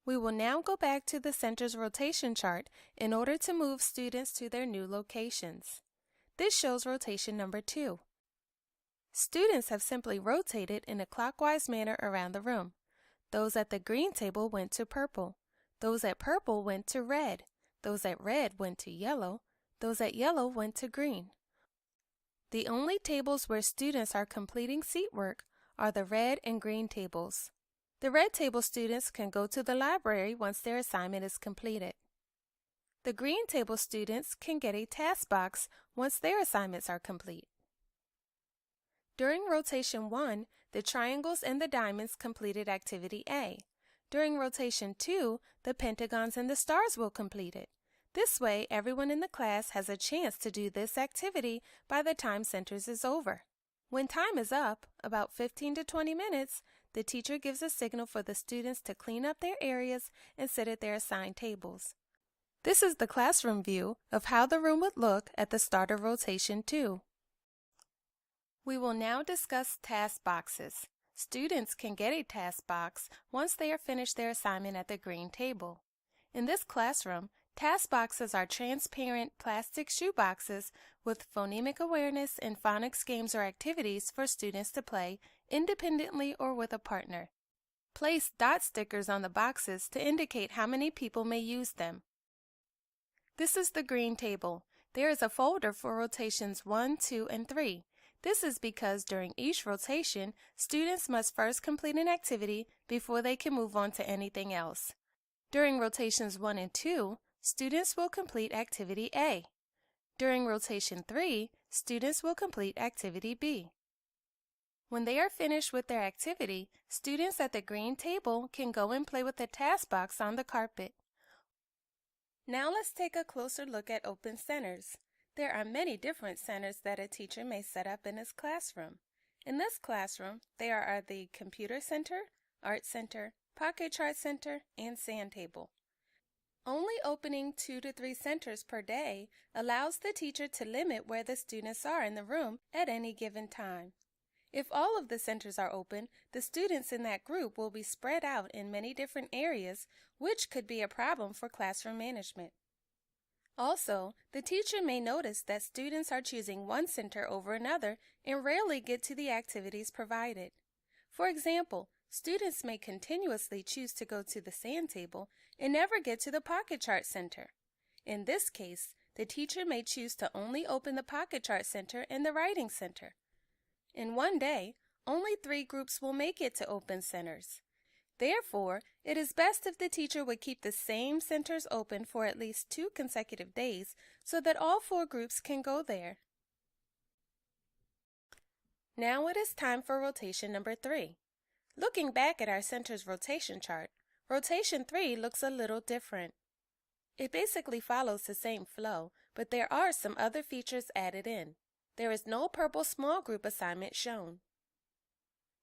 We will now go back to the center's rotation chart in order to move students to their new locations. This shows rotation number 2. Students have simply rotated in a clockwise manner around the room. Those at the green table went to purple. Those at purple went to red. Those at red went to yellow. Those at yellow went to green. The only tables where students are completing seat work are the red and green tables. The red table students can go to the library once their assignment is completed. The green table students can get a task box once their assignments are complete. During rotation 1, the triangles and the diamonds completed activity A. During rotation 2, the pentagons and the stars will complete it. This way, everyone in the class has a chance to do this activity by the time centers is over. When time is up, about 15 to 20 minutes, the teacher gives a signal for the students to clean up their areas and sit at their assigned tables. This is the classroom view of how the room would look at the start of rotation 2. We will now discuss task boxes. Students can get a task box once they are finished their assignment at the green table. In this classroom, task boxes are transparent plastic shoe boxes with phonemic awareness and phonics games or activities for students to play independently or with a partner. Place dot stickers on the boxes to indicate how many people may use them. This is the green table. There is a folder for rotations 1, 2, and 3. This is because during each rotation, students must first complete an activity before they can move on to anything else. During rotations 1 and 2, students will complete activity A. During rotation 3, students will complete activity B. When they are finished with their activity, students at the green table can go and play with the task box on the carpet. Now let's take a closer look at open centers. There are many different centers that a teacher may set up in his classroom. In this classroom, there are the Computer Center, Art Center, Pocket Chart Center, and Sand Table. Only opening 2 to 3 centers per day allows the teacher to limit where the students are in the room at any given time. If all of the centers are open, the students in that group will be spread out in many different areas, which could be a problem for classroom management. Also, the teacher may notice that students are choosing one center over another and rarely get to the activities provided. For example, students may continuously choose to go to the sand table and never get to the Pocket Chart Center. In this case, the teacher may choose to only open the Pocket Chart Center and the Writing Center. In one day, only 3 groups will make it to open centers. Therefore, it is best if the teacher would keep the same centers open for at least 2 consecutive days so that all 4 groups can go there. Now it is time for rotation number 3. Looking back at our center's rotation chart, rotation 3 looks a little different. It basically follows the same flow, but there are some other features added in. There is no purple small group assignment shown.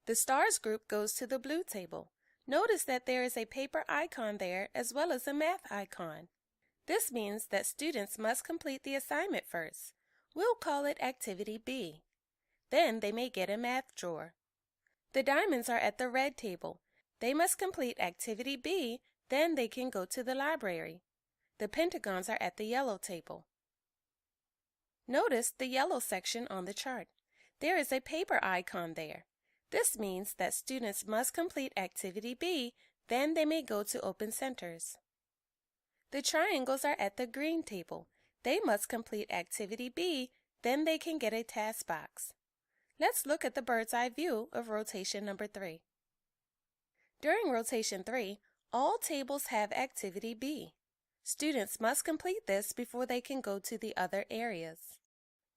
The stars group goes to the blue table. Notice that there is a paper icon there as well as a math icon. This means that students must complete the assignment first. We'll call it Activity B. Then they may get a math drawer. The diamonds are at the red table. They must complete Activity B, then they can go to the library. The pentagons are at the yellow table. Notice the yellow section on the chart. There is a paper icon there. This means that students must complete Activity B, then they may go to open centers. The triangles are at the green table. They must complete Activity B, then they can get a task box. Let's look at the bird's eye view of rotation number 3. During rotation 3, all tables have Activity B. Students must complete this before they can go to the other areas.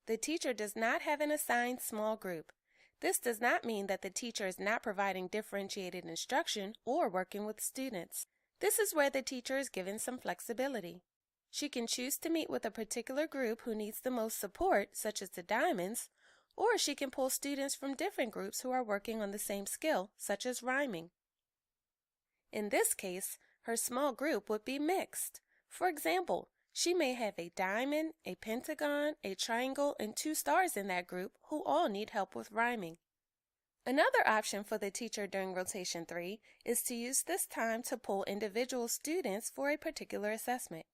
The teacher does not have an assigned small group. This does not mean that the teacher is not providing differentiated instruction or working with students. This is where the teacher is given some flexibility. She can choose to meet with a particular group who needs the most support, such as the diamonds, or she can pull students from different groups who are working on the same skill, such as rhyming. In this case, her small group would be mixed. For example, she may have a diamond, a pentagon, a triangle, and 2 stars in that group who all need help with rhyming. Another option for the teacher during Rotation 3 is to use this time to pull individual students for a particular assessment.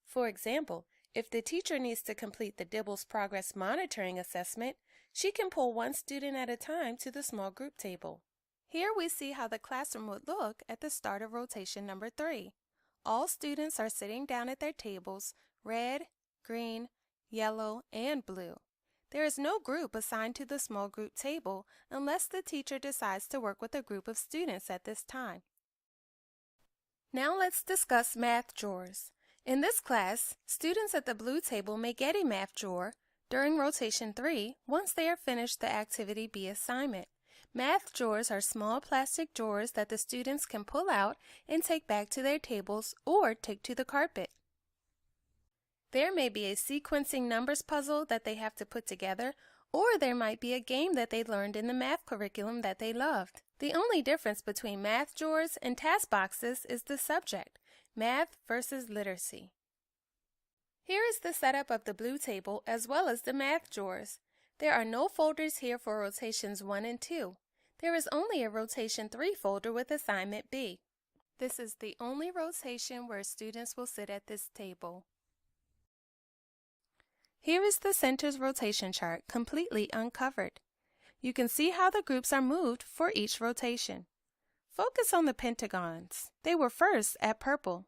For example, if the teacher needs to complete the DIBELS Progress Monitoring Assessment, she can pull one student at a time to the small group table. Here we see how the classroom would look at the start of Rotation number 3. All students are sitting down at their tables, red, green, yellow, and blue. There is no group assigned to the small group table unless the teacher decides to work with a group of students at this time. Now let's discuss math drawers. In this class, students at the blue table may get a math drawer during Rotation 3 once they are finished the Activity B assignment. Math drawers are small plastic drawers that the students can pull out and take back to their tables or take to the carpet. There may be a sequencing numbers puzzle that they have to put together, or there might be a game that they learned in the math curriculum that they loved. The only difference between math drawers and task boxes is the subject, math versus literacy. Here is the setup of the blue table as well as the math drawers. There are no folders here for Rotations 1 and 2. There is only a Rotation 3 folder with Assignment B. This is the only rotation where students will sit at this table. Here is the center's rotation chart completely uncovered. You can see how the groups are moved for each rotation. Focus on the pentagons. They were first at purple.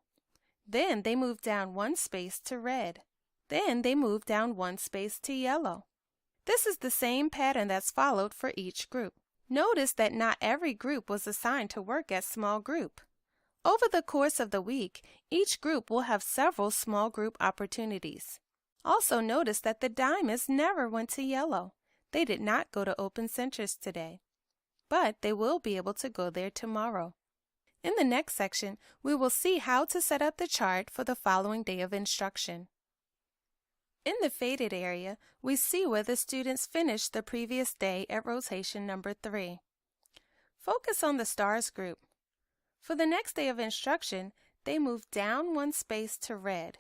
Then they moved down one space to red. Then they moved down one space to yellow. This is the same pattern that's followed for each group. Notice that not every group was assigned to work as small group. Over the course of the week, each group will have several small group opportunities. Also notice that the diamonds never went to yellow. They did not go to open centers today, but they will be able to go there tomorrow. In the next section, we will see how to set up the chart for the following day of instruction. In the faded area, we see where the students finished the previous day at rotation number 3. Focus on the stars group. For the next day of instruction, they moved down one space to red.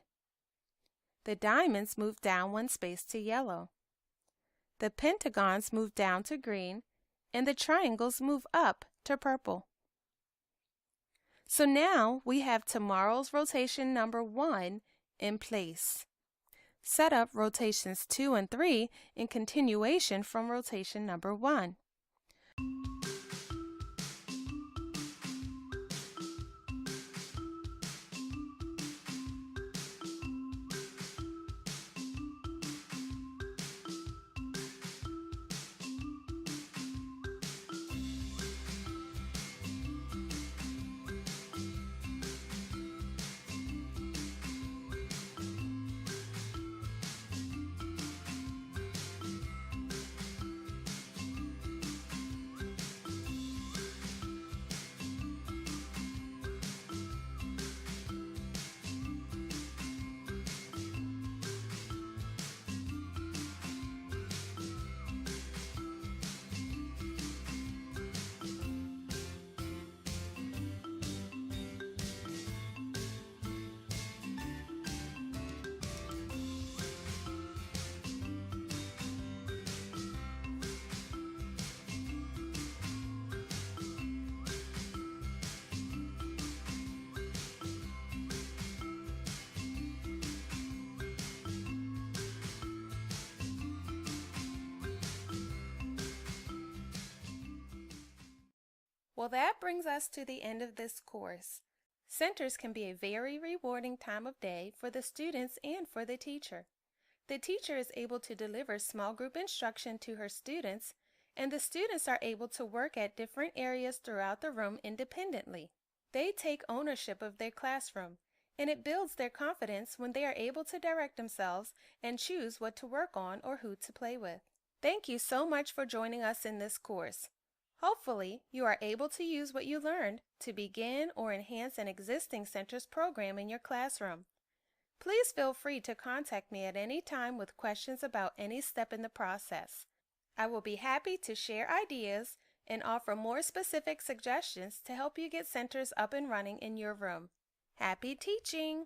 The diamonds moved down one space to yellow. The pentagons moved down to green, and the triangles move up to purple. So now we have tomorrow's rotation number 1 in place. Set up rotations 2 and 3 in continuation from rotation number 1. Well, that brings us to the end of this course. Centers can be a very rewarding time of day for the students and for the teacher. The teacher is able to deliver small group instruction to her students, and the students are able to work at different areas throughout the room independently. They take ownership of their classroom, and it builds their confidence when they are able to direct themselves and choose what to work on or who to play with. Thank you so much for joining us in this course. Hopefully, you are able to use what you learned to begin or enhance an existing center's program in your classroom. Please feel free to contact me at any time with questions about any step in the process. I will be happy to share ideas and offer more specific suggestions to help you get centers up and running in your room. Happy teaching!